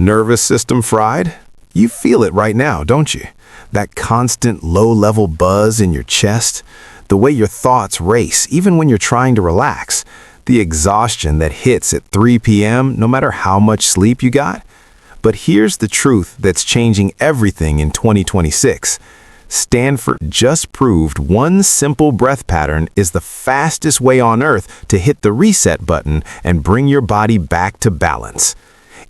Nervous system fried? You feel it right now, don't you? That constant low-level buzz in your chest, the way your thoughts race even when you're trying to relax, the exhaustion that hits at 3 p.m. no matter how much sleep you got. But here's the truth that's changing everything in 2026. Stanford just proved one simple breath pattern is the fastest way on earth to hit the reset button and bring your body back to balance.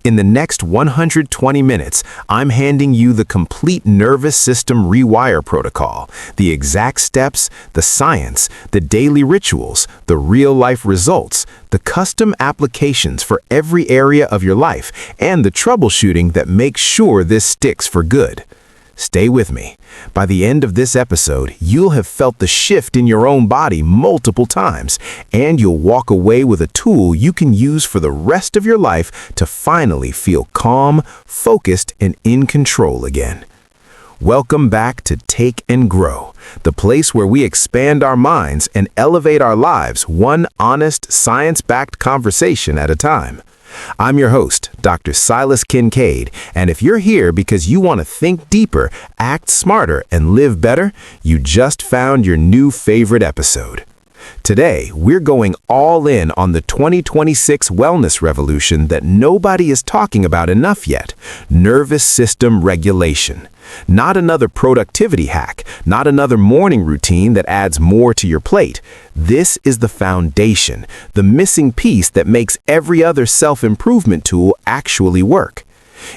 In the next 120 minutes, I'm handing you the complete nervous system rewire protocol, the exact steps, the science, the daily rituals, the real-life results, the custom applications for every area of your life, and the troubleshooting that makes sure this sticks for good. Stay with me. By the end of this episode, you'll have felt the shift in your own body multiple times, and you'll walk away with a tool you can use for the rest of your life to finally feel calm, focused, and in control again. Welcome back to Take and Grow, the place where we expand our minds and elevate our lives one honest, science-backed conversation at a time. I'm your host, Dr. Silas Kincaid, and if you're here because you want to think deeper, act smarter, and live better, you just found your new favorite episode. Today, we're going all in on the 2026 wellness revolution that nobody is talking about enough yet: nervous system regulation. Not another productivity hack, not another morning routine that adds more to your plate. This is the foundation, the missing piece that makes every other self-improvement tool actually work.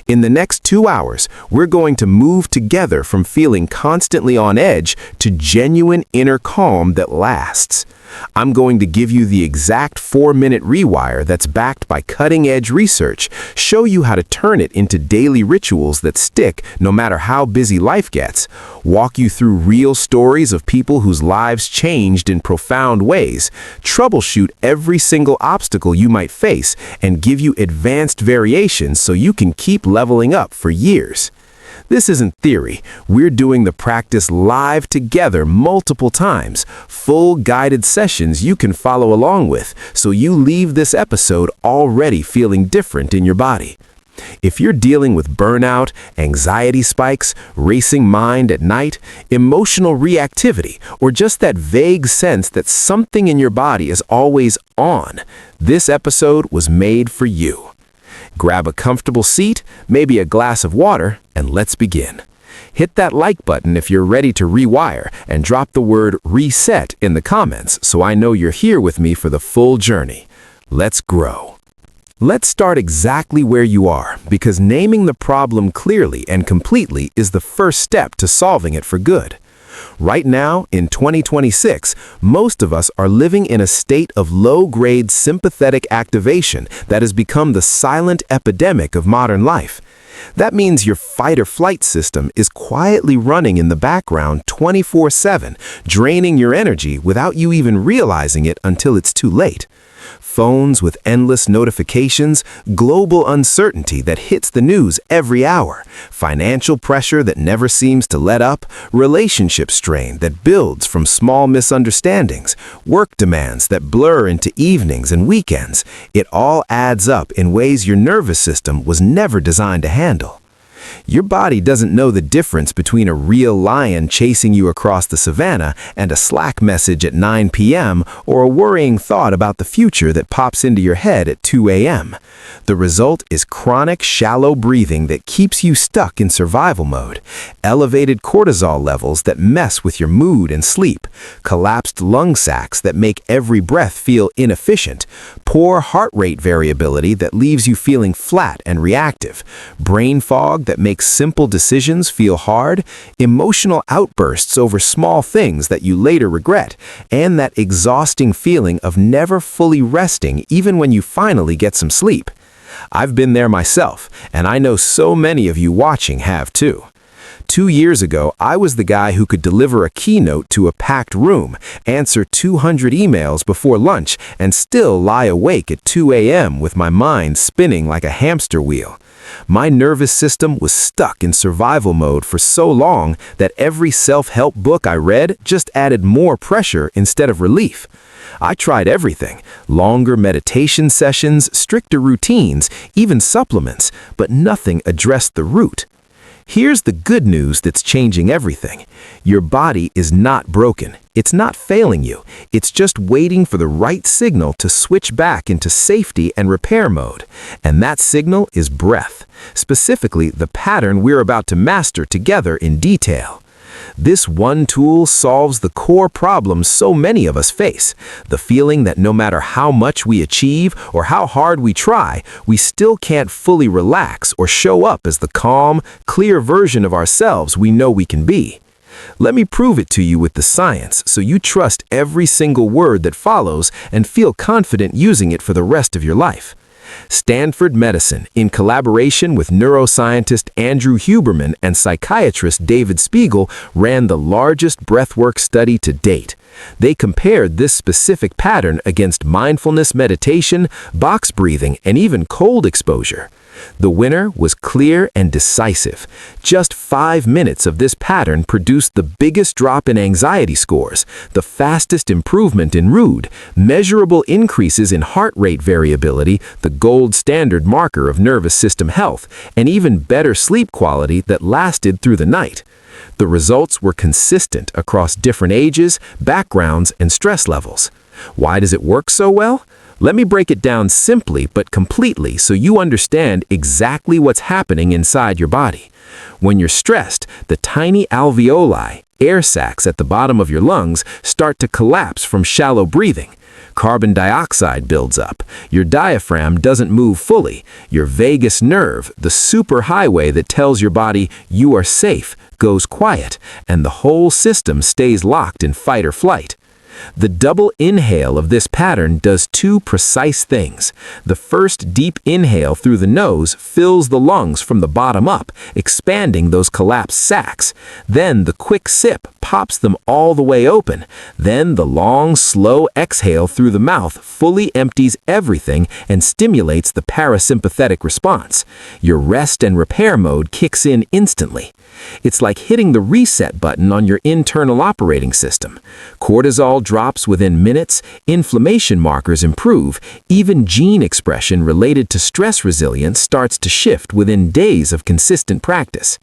In the next 2 hours, we're going to move together from feeling constantly on edge to genuine inner calm that lasts. I'm going to give you the exact 4-minute rewire that's backed by cutting-edge research, show you how to turn it into daily rituals that stick no matter how busy life gets, walk you through real stories of people whose lives changed in profound ways, troubleshoot every single obstacle you might face, and give you advanced variations so you can keep leveling up for years. This isn't theory. We're doing the practice live together multiple times, full guided sessions you can follow along with, so you leave this episode already feeling different in your body. If you're dealing with burnout, anxiety spikes, racing mind at night, emotional reactivity, or just that vague sense that something in your body is always on, this episode was made for you. Grab a comfortable seat, maybe a glass of water, and let's begin. Hit that like button if you're ready to rewire, and drop the word reset in the comments so I know you're here with me for the full journey. Let's grow. Let's start exactly where you are, because naming the problem clearly and completely is the first step to solving it for good. Right now, in 2026, most of us are living in a state of low-grade sympathetic activation that has become the silent epidemic of modern life. That means your fight-or-flight system is quietly running in the background 24/7, draining your energy without you even realizing it until it's too late. Phones with endless notifications, global uncertainty that hits the news every hour, financial pressure that never seems to let up, relationship strain that builds from small misunderstandings, work demands that blur into evenings and weekends. It all adds up in ways your nervous system was never designed to handle. Your body doesn't know the difference between a real lion chasing you across the savannah and a Slack message at 9 p.m. or a worrying thought about the future that pops into your head at 2 a.m. The result is chronic, shallow breathing that keeps you stuck in survival mode, elevated cortisol levels that mess with your mood and sleep, collapsed lung sacs that make every breath feel inefficient, poor heart rate variability that leaves you feeling flat and reactive, brain fog that makes simple decisions feel hard, emotional outbursts over small things that you later regret, and that exhausting feeling of never fully resting even when you finally get some sleep. I've been there myself, and I know so many of you watching have too. 2 years ago, I was the guy who could deliver a keynote to a packed room, answer 200 emails before lunch, and still lie awake at 2 a.m. with my mind spinning like a hamster wheel. My nervous system was stuck in survival mode for so long that every self-help book I read just added more pressure instead of relief. I tried everything: longer meditation sessions, stricter routines, even supplements, but nothing addressed the root. Here's the good news that's changing everything. Your body is not broken. It's not failing you. It's just waiting for the right signal to switch back into safety and repair mode. And that signal is breath, specifically the pattern we're about to master together in detail. This one tool solves the core problems so many of us face: the feeling that no matter how much we achieve or how hard we try, we still can't fully relax or show up as the calm, clear version of ourselves we know we can be. Let me prove it to you with the science so you trust every single word that follows and feel confident using it for the rest of your life. Stanford Medicine, in collaboration with neuroscientist Andrew Huberman and psychiatrist David Spiegel, ran the largest breathwork study to date. They compared this specific pattern against mindfulness meditation, box breathing, and even cold exposure. The winner was clear and decisive. Just 5 minutes of this pattern produced the biggest drop in anxiety scores, the fastest improvement in mood, measurable increases in heart rate variability, the gold standard marker of nervous system health, and even better sleep quality that lasted through the night. The results were consistent across different ages, backgrounds, and stress levels. Why does it work so well? Let me break it down simply but completely so you understand exactly what's happening inside your body. When you're stressed, the tiny alveoli, air sacs at the bottom of your lungs, start to collapse from shallow breathing. Carbon dioxide builds up. Your diaphragm doesn't move fully. Your vagus nerve, the superhighway that tells your body you are safe, goes quiet, and the whole system stays locked in fight or flight. The double inhale of this pattern does two precise things. The first deep inhale through the nose fills the lungs from the bottom up, expanding those collapsed sacs. Then the quick sip pops them all the way open. Then the long, slow exhale through the mouth fully empties everything and stimulates the parasympathetic response. Your rest and repair mode kicks in instantly. It's like hitting the reset button on your internal operating system. Cortisol drops within minutes, inflammation markers improve, even gene expression related to stress resilience starts to shift within days of consistent practice.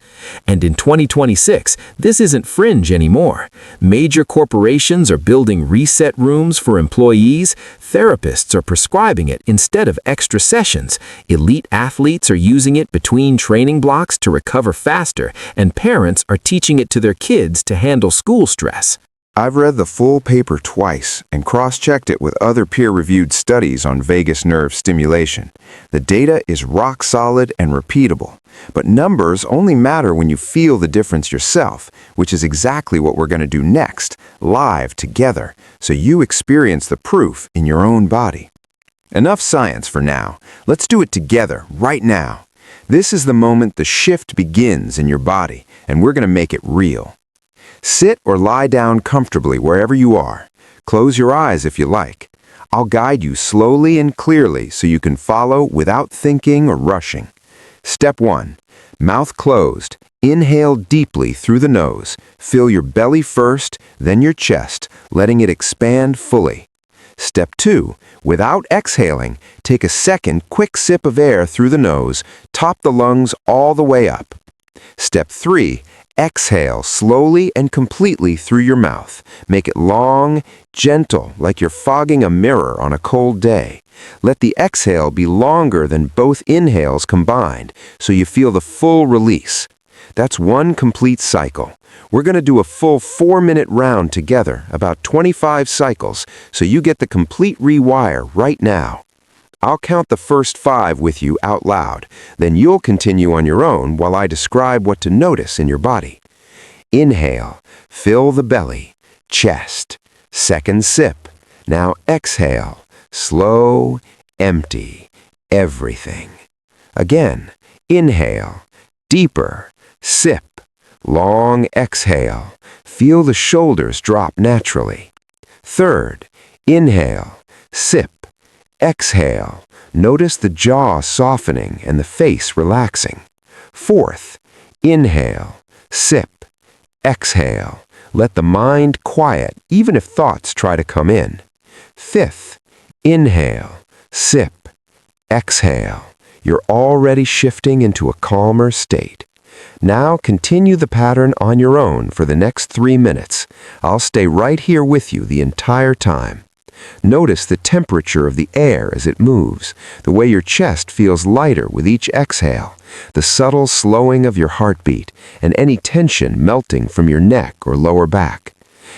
And in 2026, this isn't fringe anymore. Major corporations are building reset rooms for employees, therapists are prescribing it instead of extra sessions, elite athletes are using it between training blocks to recover faster, and parents are teaching it to their kids to handle school stress. I've read the full paper twice and cross-checked it with other peer-reviewed studies on vagus nerve stimulation. The data is rock solid and repeatable, but numbers only matter when you feel the difference yourself, which is exactly what we're going to do next, live together, so you experience the proof in your own body. Enough science for now. Let's do it together, right now. This is the moment the shift begins in your body, and we're going to make it real. Sit or lie down comfortably wherever you are. Close your eyes if you like. I'll guide you slowly and clearly so you can follow without thinking or rushing. Step 1. Mouth closed. Inhale deeply through the nose. Fill your belly first, then your chest, letting it expand fully. Step 2. Without exhaling, take a second quick sip of air through the nose. Top the lungs all the way up. Step 3. Exhale slowly and completely through your mouth. Make it long, gentle, like you're fogging a mirror on a cold day. Let the exhale be longer than both inhales combined, so you feel the full release. That's one complete cycle. We're going to do a full 4-minute round together, about 25 cycles, so you get the complete rewire right now. I'll count the first 5 with you out loud. Then you'll continue on your own while I describe what to notice in your body. Inhale, fill the belly, chest. Second sip. Now exhale, slow, empty, everything. Again, inhale, deeper, sip, long exhale. Feel the shoulders drop naturally. Third, inhale, sip. Exhale. Notice the jaw softening and the face relaxing. Fourth, inhale, sip, exhale. Let the mind quiet even if thoughts try to come in. Fifth, inhale, sip, exhale. You're already shifting into a calmer state. Now continue the pattern on your own for the next 3 minutes. I'll stay right here with you the entire time. Notice the temperature of the air as it moves, the way your chest feels lighter with each exhale, the subtle slowing of your heartbeat, and any tension melting from your neck or lower back.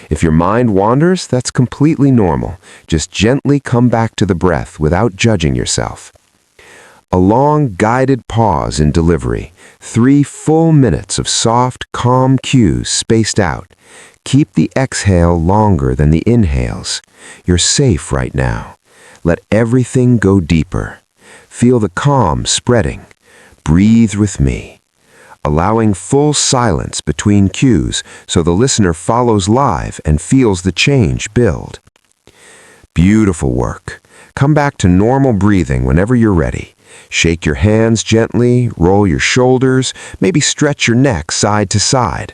If your mind wanders, that's completely normal. Just gently come back to the breath without judging yourself. A long, guided pause in delivery. 3 full minutes of soft, calm cues spaced out. Keep the exhale longer than the inhales. You're safe right now. Let everything go deeper. Feel the calm spreading. Breathe with me. Allowing full silence between cues so the listener follows live and feels the change build. Beautiful work. Come back to normal breathing whenever you're ready. Shake your hands gently, roll your shoulders, maybe stretch your neck side to side.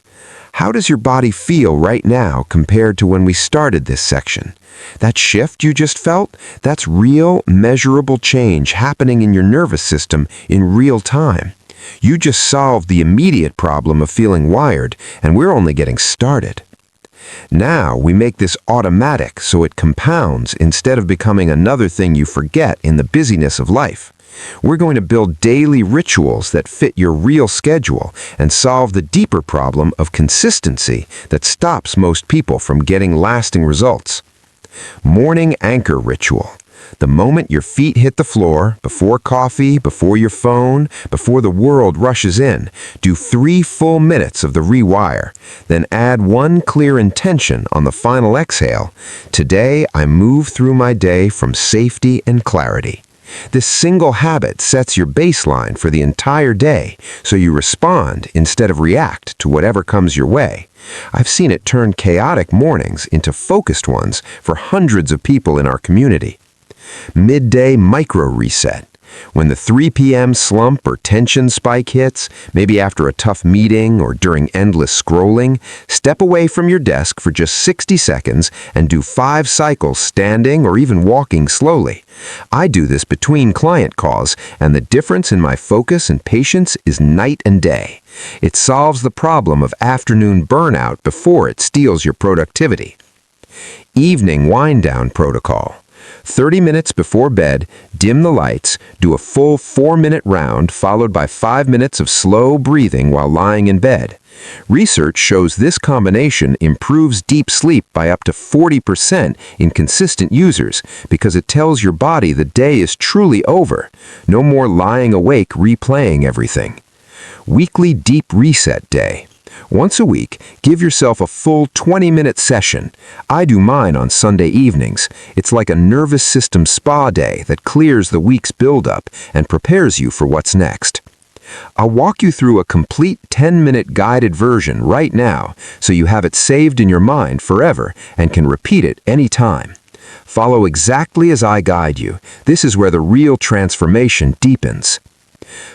How does your body feel right now compared to when we started this section? That shift you just felt, that's real, measurable change happening in your nervous system in real time. You just solved the immediate problem of feeling wired, and we're only getting started. Now we make this automatic so it compounds instead of becoming another thing you forget in the busyness of life. We're going to build daily rituals that fit your real schedule and solve the deeper problem of consistency that stops most people from getting lasting results. Morning anchor ritual. The moment your feet hit the floor, before coffee, before your phone, before the world rushes in, do 3 full minutes of the rewire. Then add 1 clear intention on the final exhale. Today, I move through my day from safety and clarity. This single habit sets your baseline for the entire day, so you respond instead of react to whatever comes your way. I've seen it turn chaotic mornings into focused ones for hundreds of people in our community. Midday micro reset. When the 3 p.m. slump or tension spike hits, maybe after a tough meeting or during endless scrolling, step away from your desk for just 60 seconds and do 5 cycles standing or even walking slowly. I do this between client calls, and the difference in my focus and patience is night and day. It solves the problem of afternoon burnout before it steals your productivity. Evening wind-down protocol. 30 minutes before bed, dim the lights, do a full 4-minute round followed by 5 minutes of slow breathing while lying in bed. Research shows this combination improves deep sleep by up to 40% in consistent users because it tells your body the day is truly over. No more lying awake replaying everything. Weekly deep reset day. Once a week, give yourself a full 20-minute session. I do mine on Sunday evenings. It's like a nervous system spa day that clears the week's buildup and prepares you for what's next. I'll walk you through a complete 10-minute guided version right now so you have it saved in your mind forever and can repeat it anytime. Follow exactly as I guide you. This is where the real transformation deepens.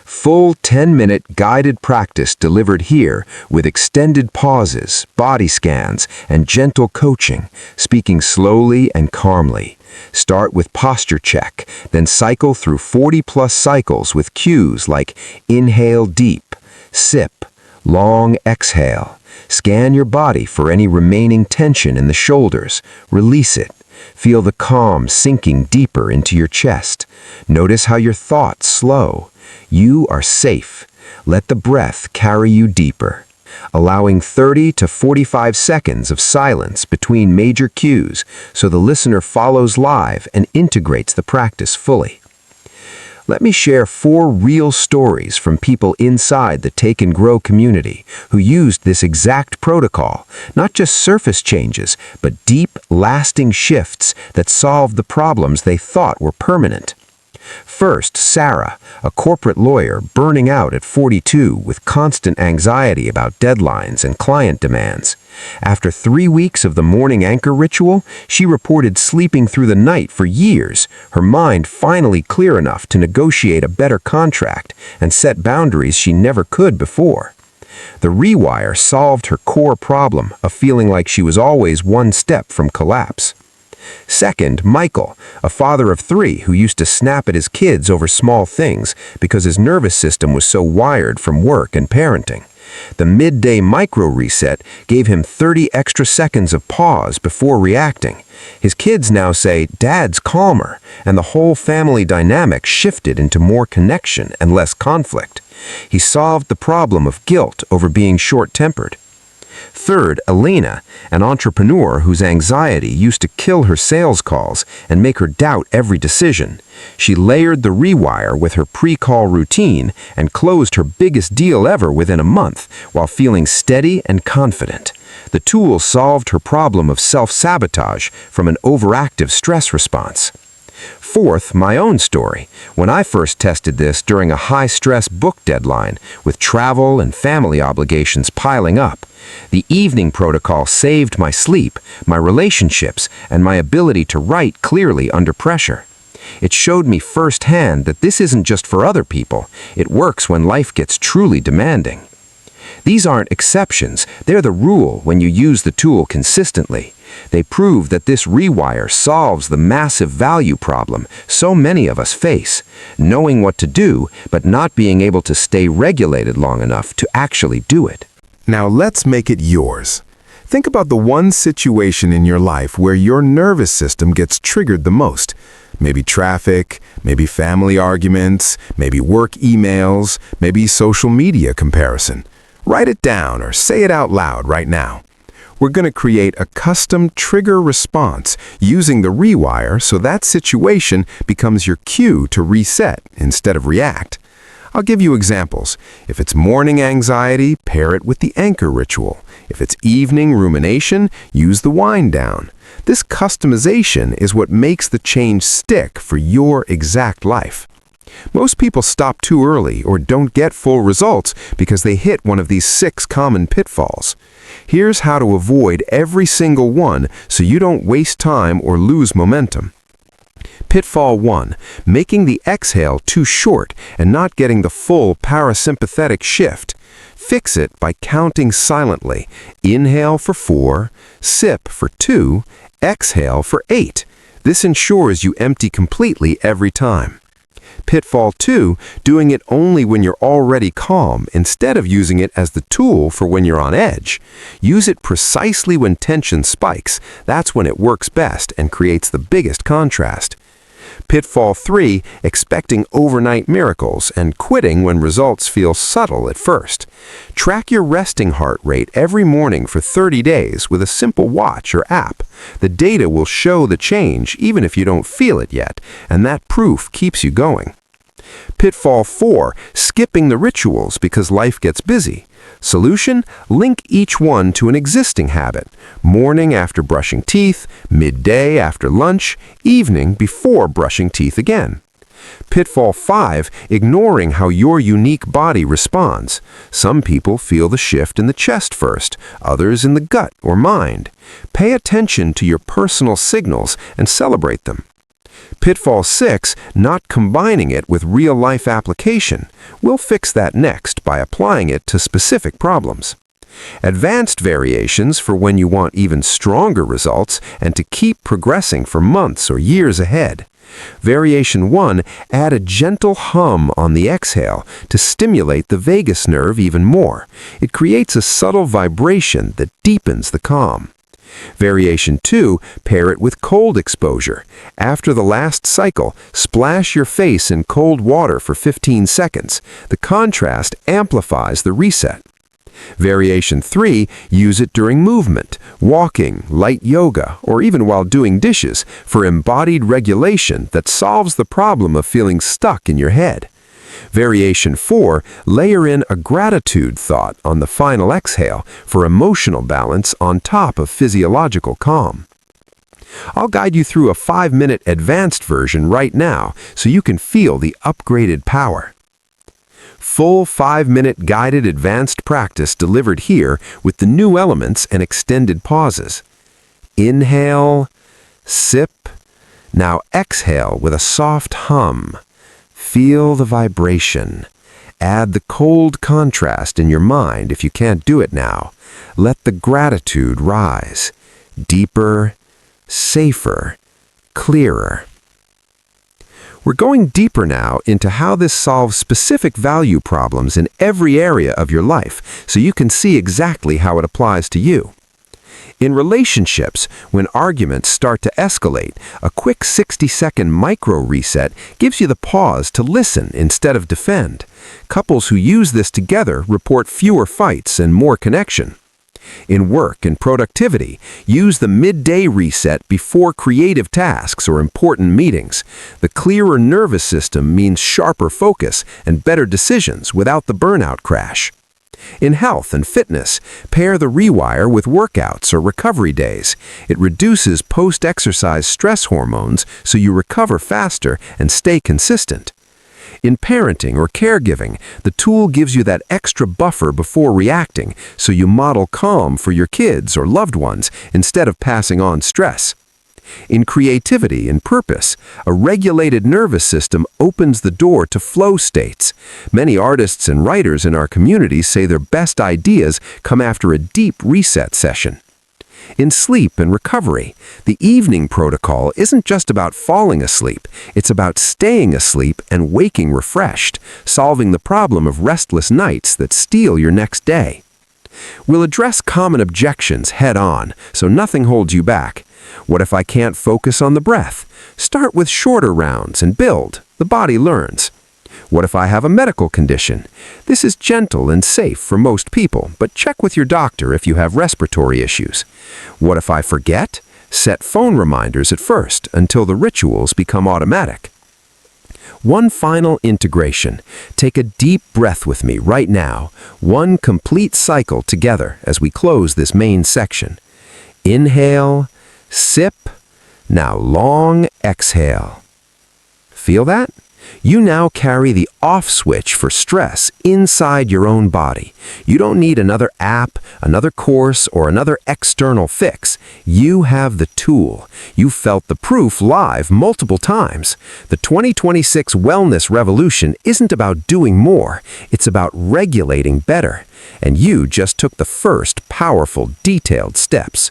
Full 10-minute guided practice delivered here with extended pauses, body scans, and gentle coaching, speaking slowly and calmly. Start with posture check, then cycle through 40+ cycles with cues like inhale deep, sip, long exhale. Scan your body for any remaining tension in the shoulders. Release it. Feel the calm sinking deeper into your chest. Notice how your thoughts slow. You are safe. Let the breath carry you deeper. Allowing 30 to 45 seconds of silence between major cues so the listener follows live and integrates the practice fully. Let me share 4 real stories from people inside the Take and Grow community who used this exact protocol, not just surface changes, but deep, lasting shifts that solved the problems they thought were permanent. First, Sarah, a corporate lawyer burning out at 42 with constant anxiety about deadlines and client demands. After 3 weeks of the morning anchor ritual, she reported sleeping through the night for years, her mind finally clear enough to negotiate a better contract and set boundaries she never could before. The rewire solved her core problem of feeling like she was always one step from collapse. Second, Michael, a father of 3 who used to snap at his kids over small things because his nervous system was so wired from work and parenting. The midday micro reset gave him 30 extra seconds of pause before reacting. His kids now say, "Dad's calmer," and the whole family dynamic shifted into more connection and less conflict. He solved the problem of guilt over being short-tempered. Third, Elena, an entrepreneur whose anxiety used to kill her sales calls and make her doubt every decision. She layered the rewire with her pre-call routine and closed her biggest deal ever within a month while feeling steady and confident. The tool solved her problem of self-sabotage from an overactive stress response. Fourth, my own story. When I first tested this during a high-stress book deadline, with travel and family obligations piling up, the evening protocol saved my sleep, my relationships, and my ability to write clearly under pressure. It showed me firsthand that this isn't just for other people. It works when life gets truly demanding. These aren't exceptions. They're the rule when you use the tool consistently. They prove that this rewire solves the massive value problem so many of us face, knowing what to do, but not being able to stay regulated long enough to actually do it. Now let's make it yours. Think about the one situation in your life where your nervous system gets triggered the most. Maybe traffic, maybe family arguments, maybe work emails, maybe social media comparison. Write it down or say it out loud right now. We're going to create a custom trigger response using the rewire so that situation becomes your cue to reset instead of react. I'll give you examples. If it's morning anxiety, pair it with the anchor ritual. If it's evening rumination, use the wind down. This customization is what makes the change stick for your exact life. Most people stop too early or don't get full results because they hit one of these 6 common pitfalls. Here's how to avoid every single one so you don't waste time or lose momentum. Pitfall 1. Making the exhale too short and not getting the full parasympathetic shift. Fix it by counting silently. Inhale for 4, sip for 2, exhale for 8. This ensures you empty completely every time. Pitfall 2, doing it only when you're already calm instead of using it as the tool for when you're on edge. Use it precisely when tension spikes. That's when it works best and creates the biggest contrast. Pitfall 3, expecting overnight miracles and quitting when results feel subtle at first. Track your resting heart rate every morning for 30 days with a simple watch or app. The data will show the change even if you don't feel it yet, and that proof keeps you going. Pitfall 4, skipping the rituals because life gets busy. Solution: link each one to an existing habit. Morning after brushing teeth, midday after lunch, evening before brushing teeth again. Pitfall 5, ignoring how your unique body responds. Some people feel the shift in the chest first, others in the gut or mind. Pay attention to your personal signals and celebrate them. Pitfall 6, not combining it with real-life application. We'll fix that next by applying it to specific problems. Advanced variations for when you want even stronger results and to keep progressing for months or years ahead. Variation 1, add a gentle hum on the exhale to stimulate the vagus nerve even more. It creates a subtle vibration that deepens the calm. Variation 2, pair it with cold exposure. After the last cycle, splash your face in cold water for 15 seconds. The contrast amplifies the reset. Variation 3, use it during movement, walking, light yoga, or even while doing dishes for embodied regulation that solves the problem of feeling stuck in your head. Variation 4, layer in a gratitude thought on the final exhale for emotional balance on top of physiological calm. I'll guide you through a 5-minute advanced version right now so you can feel the upgraded power. Full 5-minute guided advanced practice delivered here with the new elements and extended pauses. Inhale, sip, now exhale with a soft hum. Feel the vibration. Add the cold contrast in your mind if you can't do it now. Let the gratitude rise. Deeper, safer, clearer. We're going deeper now into how this solves specific value problems in every area of your life, so you can see exactly how it applies to you. In relationships, when arguments start to escalate, a quick 60-second micro reset gives you the pause to listen instead of defend. Couples who use this together report fewer fights and more connection. In work and productivity, use the midday reset before creative tasks or important meetings. The clearer nervous system means sharper focus and better decisions without the burnout crash. In health and fitness, pair the rewire with workouts or recovery days. It reduces post-exercise stress hormones so you recover faster and stay consistent. In parenting or caregiving, the tool gives you that extra buffer before reacting, so you model calm for your kids or loved ones instead of passing on stress. In creativity and purpose, a regulated nervous system opens the door to flow states. Many artists and writers in our communities say their best ideas come after a deep reset session. In sleep and recovery, the evening protocol isn't just about falling asleep, it's about staying asleep and waking refreshed, solving the problem of restless nights that steal your next day. We'll address common objections head-on, so nothing holds you back. What if I can't focus on the breath? Start with shorter rounds and build. The body learns. What if I have a medical condition? This is gentle and safe for most people, but check with your doctor if you have respiratory issues. What if I forget? Set phone reminders at first until the rituals become automatic. One final integration. Take a deep breath with me right now. One complete cycle together as we close this main section. Inhale, sip, now long exhale. Feel that? You now carry the off switch for stress inside your own body. You don't need another app, another course, or another external fix. You have the tool. You felt the proof live multiple times. The 2026 wellness revolution isn't about doing more. It's about regulating better. And you just took the first powerful, detailed steps.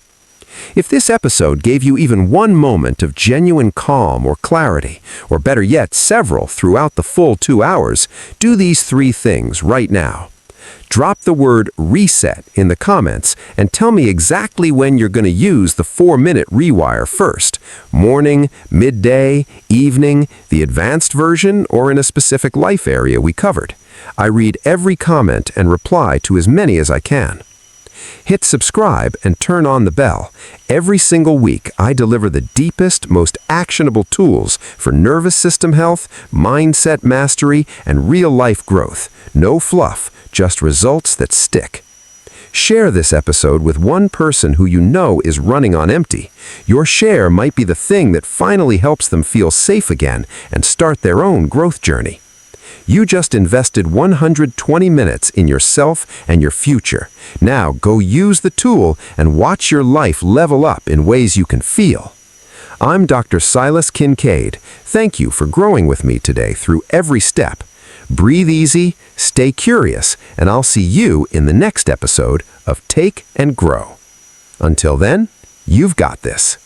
If this episode gave you even one moment of genuine calm or clarity, or better yet, several throughout the full 2 hours, do these 3 things right now. Drop the word reset in the comments and tell me exactly when you're going to use the 4-minute rewire first. Morning, midday, evening, the advanced version, or in a specific life area we covered. I read every comment and reply to as many as I can. Hit subscribe and turn on the bell. Every single week, I deliver the deepest, most actionable tools for nervous system health, mindset mastery, and real-life growth. No fluff, just results that stick. Share this episode with one person who you know is running on empty. Your share might be the thing that finally helps them feel safe again and start their own growth journey. You just invested 120 minutes in yourself and your future. Now go use the tool and watch your life level up in ways you can feel. I'm Dr. Silas Kincaid. Thank you for growing with me today through every step. Breathe easy, stay curious, and I'll see you in the next episode of Take and Grow. Until then, you've got this.